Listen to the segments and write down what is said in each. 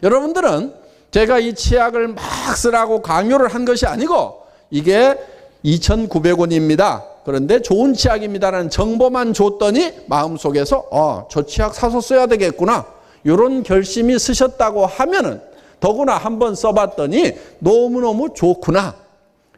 여러분들은 제가 이 치약을 막 쓰라고 강요를 한 것이 아니고 이게 2,900원입니다. 그런데 좋은 치약입니다라는 정보만 줬더니 마음속에서 저 치약 사서 써야 되겠구나. 이런 결심이 쓰셨다고 하면은 더구나 한번 써봤더니 너무너무 좋구나.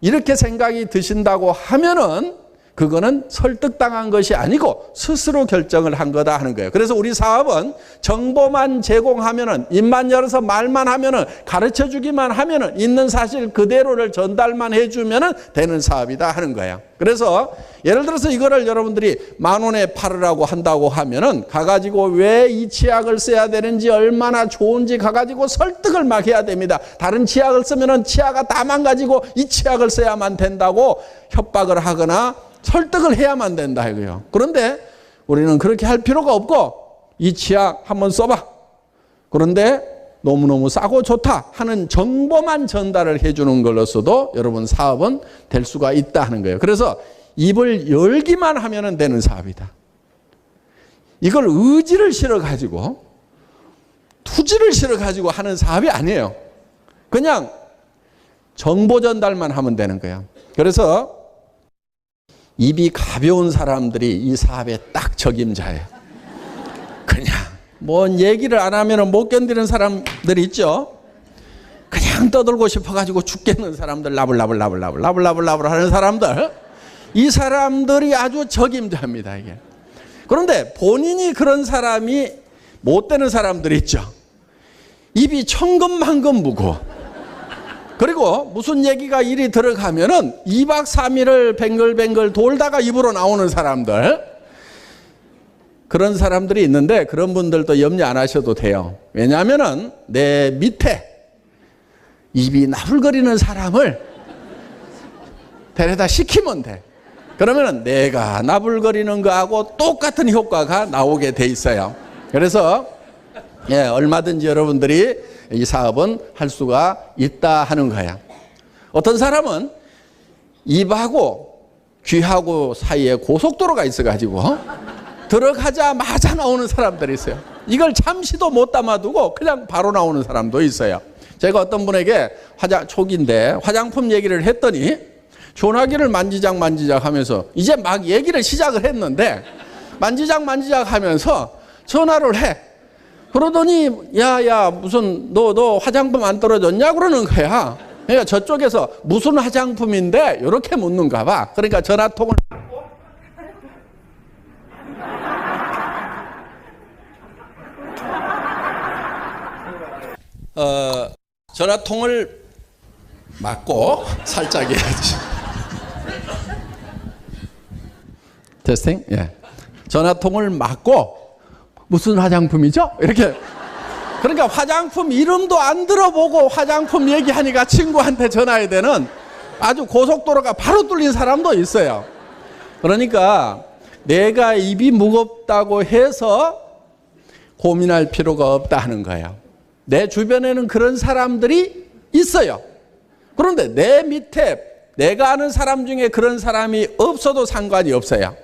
이렇게 생각이 드신다고 하면은 그거는 설득당한 것이 아니고 스스로 결정을 한 거다 하는 거예요. 그래서 우리 사업은 정보만 제공하면은, 입만 열어서 말만 하면은, 가르쳐 주기만 하면은, 있는 사실 그대로를 전달만 해주면은 되는 사업이다 하는 거예요. 그래서 예를 들어서 이거를 여러분들이 10,000원에 팔으라고 한다고 하면은 가가지고 왜 이 치약을 써야 되는지, 얼마나 좋은지 가가지고 설득을 막 해야 됩니다. 다른 치약을 쓰면은 치아가 다 망가지고 이 치약을 써야만 된다고 협박을 하거나 설득을 해야만 된다 이거예요. 그런데 우리는 그렇게 할 필요가 없고 이 치약 한번 써봐. 그런데 너무너무 싸고 좋다 하는 정보만 전달을 해주는 걸로서도 여러분 사업은 될 수가 있다 하는 거예요. 그래서 입을 열기만 하면 되는 사업이다. 이걸 의지를 실어가지고 투지를 실어가지고 하는 사업이 아니에요. 그냥 정보 전달만 하면 되는 거예요. 그래서 입이 가벼운 사람들이 이 사업에 딱 적임자예요. 그냥 뭔 얘기를 안 하면 못 견디는 사람들 있죠. 그냥 떠들고 싶어가지고 죽겠는 사람들, 라블라블 하는 사람들, 이 사람들이 아주 적임자입니다 이게. 그런데 본인이 그런 사람이 못 되는 사람들이 있죠. 입이 천근만근 무거워. 그리고 무슨 얘기가 이리 들어가면은 2박 3일을 뱅글뱅글 돌다가 입으로 나오는 사람들, 그런 사람들이 있는데 그런 분들도 염려 안 하셔도 돼요. 왜냐하면은 내 밑에 입이 나불거리는 사람을 데려다 시키면 돼. 그러면은 내가 나불거리는 거하고 똑같은 효과가 나오게 돼 있어요. 그래서 얼마든지 여러분들이 이 사업은 할 수가 있다 하는 거야. 어떤 사람은 입하고 귀하고 사이에 고속도로가 있어가지고 들어가자마자 나오는 사람들이 있어요. 이걸 잠시도 못 담아두고 그냥 바로 나오는 사람도 있어요. 제가 어떤 분에게 초기인데 화장품 얘기를 했더니 전화기를 만지작 하면서 이제 막 얘기를 시작을 했는데 만지작 하면서 전화를 해. 그러더니 야 무슨 너 화장품 안 떨어졌냐 그러는 거야. 그러니까 저쪽에서 무슨 화장품인데 이렇게 묻는가 봐. 그러니까 전화통을 전화통을 맞고 살짝 해야지. 테스팅? 예. 전화통을 맞고 무슨 화장품이죠? 이렇게. 그러니까 화장품 이름도 안 들어보고 화장품 얘기하니까 친구한테 전화해야 되는 아주 고속도로가 바로 뚫린 사람도 있어요. 그러니까 내가 입이 무겁다고 해서 고민할 필요가 없다 하는 거예요. 내 주변에는 그런 사람들이 있어요. 그런데 내 밑에 내가 아는 사람 중에 그런 사람이 없어도 상관이 없어요.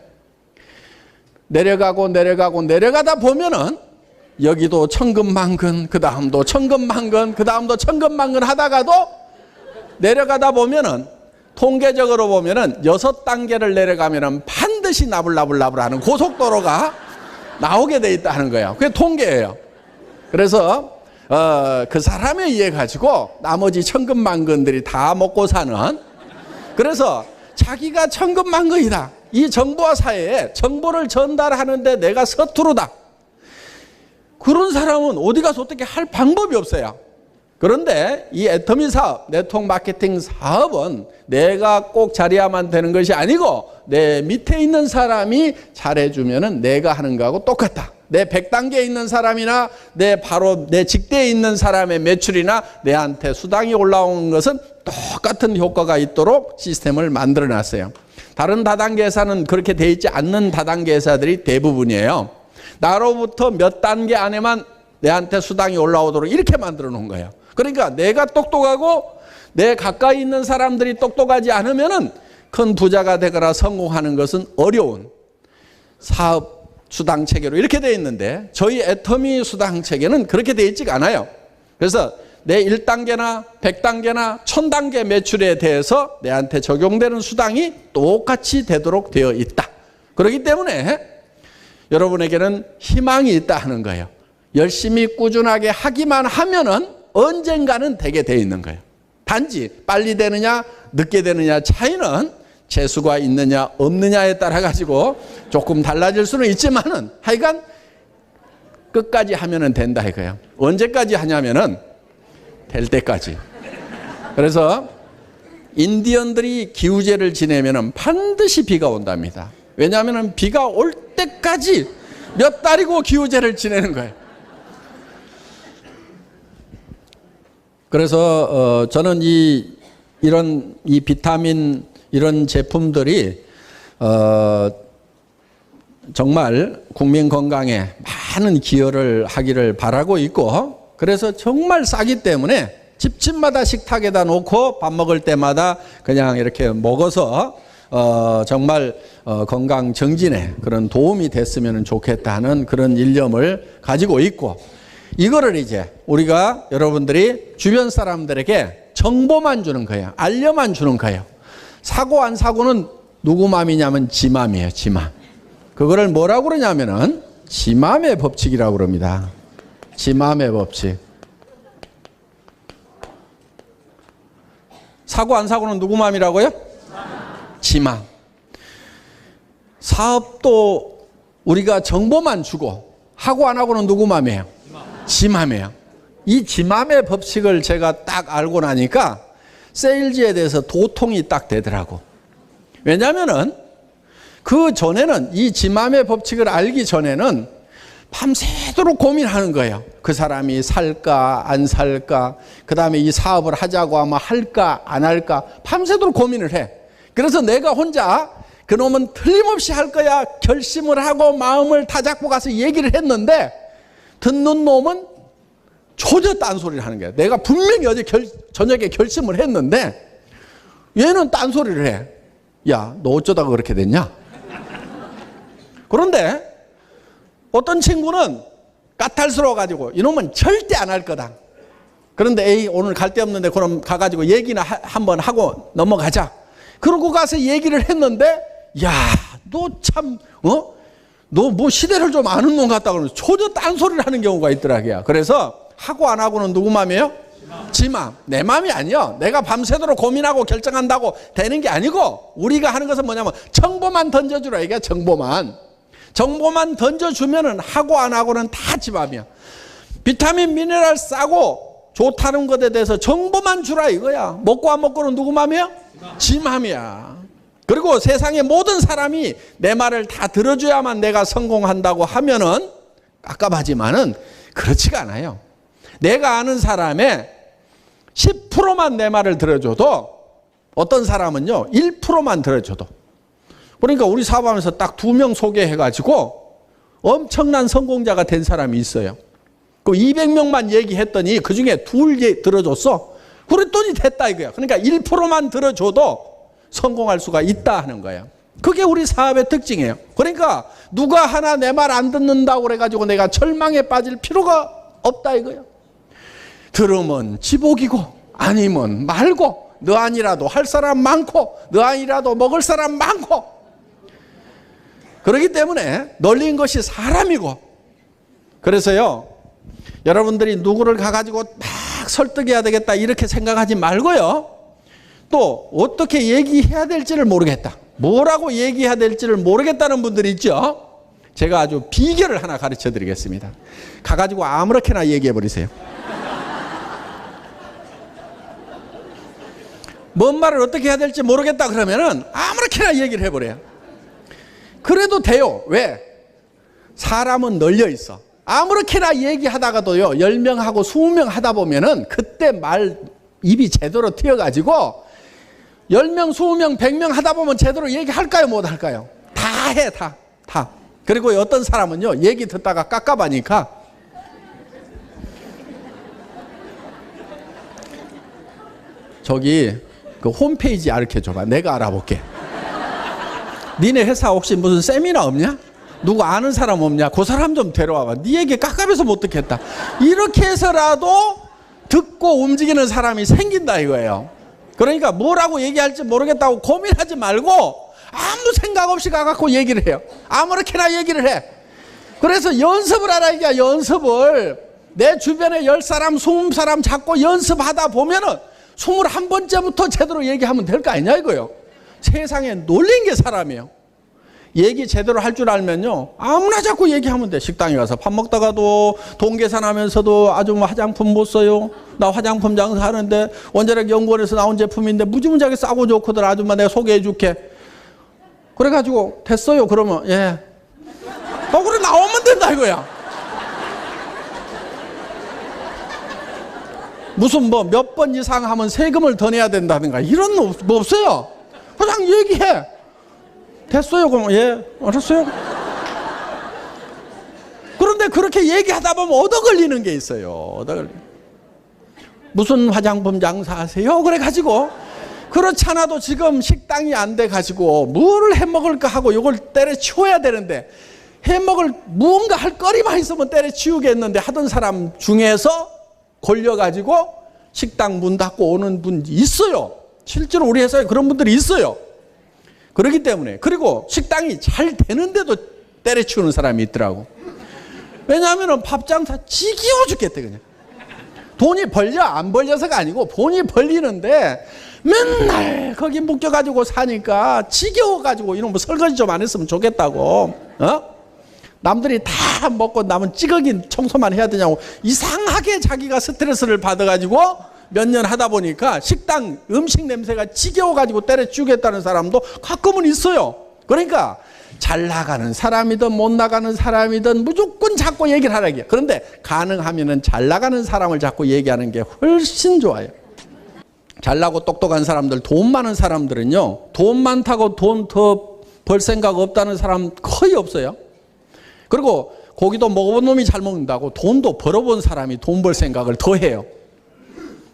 내려가다 보면은 여기도 천근만근, 그 다음도 천근만근, 그 다음도 천근만근 하다가도 내려가다 보면은 통계적으로 보면은 6단계를 내려가면은 반드시 나불나불하는 고속도로가 나오게 돼 있다는 거예요. 그게 통계예요. 그래서 그 사람에 의해 가지고 나머지 천근만근들이 다 먹고 사는, 그래서 자기가 천근만근이다. 이 정보화 사회에 정보를 전달하는데 내가 서투르다. 그런 사람은 어디 가서 어떻게 할 방법이 없어요. 그런데 이 애터미 사업, 네트워크 마케팅 사업은 내가 꼭 잘해야만 되는 것이 아니고 내 밑에 있는 사람이 잘해주면은 내가 하는 거하고 똑같다. 내 100단계에 있는 사람이나 바로 내 직대에 있는 사람의 매출이나 내한테 수당이 올라오는 것은 똑같은 효과가 있도록 시스템을 만들어 놨어요. 다른 다단계 회사는 그렇게 돼 있지 않는 다단계 회사들이 대부분이에요. 나로부터 몇 단계 안에만 내한테 수당이 올라오도록 이렇게 만들어 놓은 거예요. 그러니까 내가 똑똑하고 내 가까이 있는 사람들이 똑똑하지 않으면은 큰 부자가 되거나 성공하는 것은 어려운 사업 수당 체계로 이렇게 되어 있는데 저희 애터미 수당 체계는 그렇게 되어 있지가 않아요. 그래서 내 1단계나 100단계나 1000단계 매출에 대해서 내한테 적용되는 수당이 똑같이 되도록 되어 있다. 그렇기 때문에 여러분에게는 희망이 있다 하는 거예요. 열심히 꾸준하게 하기만 하면은 언젠가는 되게 돼 있는 거예요. 단지 빨리 되느냐 늦게 되느냐 차이는 재수가 있느냐 없느냐에 따라 가지고 조금 달라질 수는 있지만은 하여간 끝까지 하면은 된다 이거예요. 언제까지 하냐면은 될 때까지. 그래서 인디언들이 기우제를 지내면은 반드시 비가 온답니다. 왜냐하면은 비가 올 때까지 몇 달이고 기우제를 지내는 거예요. 그래서 저는 이런 비타민 이런 제품들이 정말 국민 건강에 많은 기여를 하기를 바라고 있고, 그래서 정말 싸기 때문에 집집마다 식탁에다 놓고 밥 먹을 때마다 그냥 이렇게 먹어서 정말 건강 정진에 그런 도움이 됐으면 좋겠다 하는 그런 일념을 가지고 있고, 이거를 이제 우리가 여러분들이 주변 사람들에게 정보만 주는 거예요. 알려만 주는 거예요. 사고 안 사고는 누구 맘이냐면 지 맘이에요. 지 맘. 그거를 뭐라고 그러냐면은 지 맘의 법칙이라고 그럽니다. 지 맘의 법칙. 사고 안 사고는 누구 맘이라고요? 지 맘. 사업도 우리가 정보만 주고 하고 안 하고는 누구 맘이에요? 지 맘이에요. 이 지 맘의 법칙을 제가 딱 알고 나니까 세일즈에 대해서 도통이 딱 되더라고. 왜냐면은 그 전에는 이 지 맘의 법칙을 알기 전에는 밤새도록 고민하는 거예요. 그 사람이 살까 안 살까, 그 다음에 이 사업을 하자고 하면 할까 안 할까 밤새도록 고민을 해. 그래서 내가 혼자 그놈은 틀림없이 할 거야 결심을 하고 마음을 다잡고 가서 얘기를 했는데, 듣는 놈은 전혀 딴소리를 하는 거야. 내가 분명히 어제 저녁에 결심을 했는데 얘는 딴소리를 해. 야, 너 어쩌다가 그렇게 됐냐? 그런데 어떤 친구는 까탈스러워가지고 이놈은 절대 안 할 거다. 그런데 에이, 오늘 갈 데 없는데 그럼 가가지고 얘기나 한번 하고 넘어가자. 그러고 가서 얘기를 했는데, 야, 너 참 너 뭐 시대를 좀 아는 놈 같다 그러면서 전혀 딴소리를 하는 경우가 있더라고요. 그래서 하고 안 하고는 누구 맘이에요? 지 맘. 내 맘이 아니요. 내가 밤새도록 고민하고 결정한다고 되는 게 아니고, 우리가 하는 것은 뭐냐면 정보만 던져주라 이게. 정보만 던져주면은 하고 안 하고는 다 지 맘이야. 비타민 미네랄 싸고 좋다는 것에 대해서 정보만 주라 이거야. 먹고 안 먹고는 누구 맘이야? 지 맘이야. 그리고 세상의 모든 사람이 내 말을 다 들어줘야만 내가 성공한다고 하면은 깝깝하지만은 그렇지가 않아요. 내가 아는 사람의 10%만 내 말을 들어줘도, 어떤 사람은요 1%만 들어줘도, 그러니까 우리 사업하면서 딱 2명 소개해가지고 엄청난 성공자가 된 사람이 있어요. 그 200명만 얘기했더니 그 중에 2 들어줬어. 그랬더니 됐다 이거야. 그러니까 1%만 들어줘도 성공할 수가 있다 하는 거예요. 그게 우리 사업의 특징이에요. 그러니까 누가 하나 내 말 안 듣는다고 그래가지고 내가 절망에 빠질 필요가 없다 이거예요. 들으면 지복이고 아니면 말고, 너 아니라도 할 사람 많고 너 아니라도 먹을 사람 많고, 그렇기 때문에 널린 것이 사람이고. 그래서요, 여러분들이 누구를 가가지고 막 설득해야 되겠다 이렇게 생각하지 말고요, 또 어떻게 얘기해야 될지를 모르겠다, 뭐라고 얘기해야 될지를 모르겠다는 분들이 있죠. 제가 아주 비결을 하나 가르쳐 드리겠습니다. 가가지고 아무렇게나 얘기해 버리세요. 뭔 말을 어떻게 해야 될지 모르겠다 그러면은 아무렇게나 얘기를 해버려요. 그래도 돼요. 왜? 사람은 널려 있어. 아무렇게나 얘기하다가도요 10명하고 20명 하다 보면은 그때 말 입이 제대로 튀어가지고 10명, 20명, 100명 하다 보면 제대로 얘기할까요? 못할까요? 다 해. 다. 그리고 어떤 사람은요 얘기 듣다가 깝깝하니까 저기 그 홈페이지 알려줘봐. 내가 알아볼게. 니네 회사 혹시 무슨 세미나 없냐? 누구 아는 사람 없냐? 그 사람 좀 데려와봐. 네 얘기 깝깝해서 못 듣겠다. 이렇게 해서라도 듣고 움직이는 사람이 생긴다 이거예요. 그러니까 뭐라고 얘기할지 모르겠다고 고민하지 말고 아무 생각 없이 가갖고 얘기를 해요. 아무렇게나 얘기를 해. 그래서 연습을 하라 이게 연습을. 내 주변에 10사람, 20사람 잡고 연습하다 보면은 21번째부터 제대로 얘기하면 될 거 아니냐 이거요. 세상에 놀린 게 사람이에요. 얘기 제대로 할 줄 알면요 아무나 자꾸 얘기하면 돼. 식당에 가서 밥 먹다가도 돈 계산하면서도 아주 뭐 화장품 못 써요. 나 화장품 장사하는데 원자력 연구원에서 나온 제품인데 무지무지하게 싸고 좋거든. 아줌마 내가 소개해 줄게. 그래가지고 됐어요. 그러면 예. 그래 나오면 된다 이거야. 무슨 뭐 몇 번 이상 하면 세금을 더 내야 된다든가 이런 뭐 없어요. 그냥 얘기해. 됐어요. 그럼 예 알았어요. 그런데 그렇게 얘기하다 보면 얻어 걸리는 게 있어요. 얻어 걸리. 무슨 화장품 장사하세요? 그래 가지고 그렇지 않아도 지금 식당이 안 돼 가지고 뭐를 해 먹을까 하고 이걸 때려치워야 되는데 해 먹을 무언가 할 거리만 있으면 때려치우겠는데 하던 사람 중에서 걸려 가지고 식당 문 닫고 오는 분 있어요. 실제로 우리 회사에 그런 분들이 있어요. 그렇기 때문에. 그리고 식당이 잘 되는데도 때려치우는 사람이 있더라고. 왜냐하면 밥장사 지겨워 죽겠대 그냥. 돈이 벌려 안 벌려서가 아니고 돈이 벌리는데 맨날 거기 묶여가지고 사니까 지겨워가지고 이런 뭐 설거지 좀 안 했으면 좋겠다고. 남들이 다 먹고 남은 찌꺼기 청소만 해야 되냐고 이상하게 자기가 스트레스를 받아가지고 몇 년 하다 보니까 식당 음식 냄새가 지겨워가지고 때려치우겠다는 사람도 가끔은 있어요. 그러니까 잘 나가는 사람이든 못 나가는 사람이든 무조건 자꾸 얘기를 하라고요. 그런데 가능하면은 잘 나가는 사람을 자꾸 얘기하는 게 훨씬 좋아요. 잘나고 똑똑한 사람들, 돈 많은 사람들은요, 돈 많다고 돈 더 벌 생각 없다는 사람 거의 없어요. 그리고 고기도 먹어본 놈이 잘 먹는다고 돈도 벌어본 사람이 돈 벌 생각을 더 해요.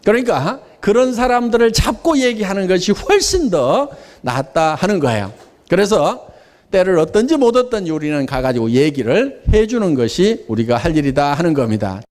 그러니까 그런 사람들을 잡고 얘기하는 것이 훨씬 더 낫다 하는 거예요. 그래서 때를 얻든지 못 얻든지 우리는 가가지고 얘기를 해주는 것이 우리가 할 일이다 하는 겁니다.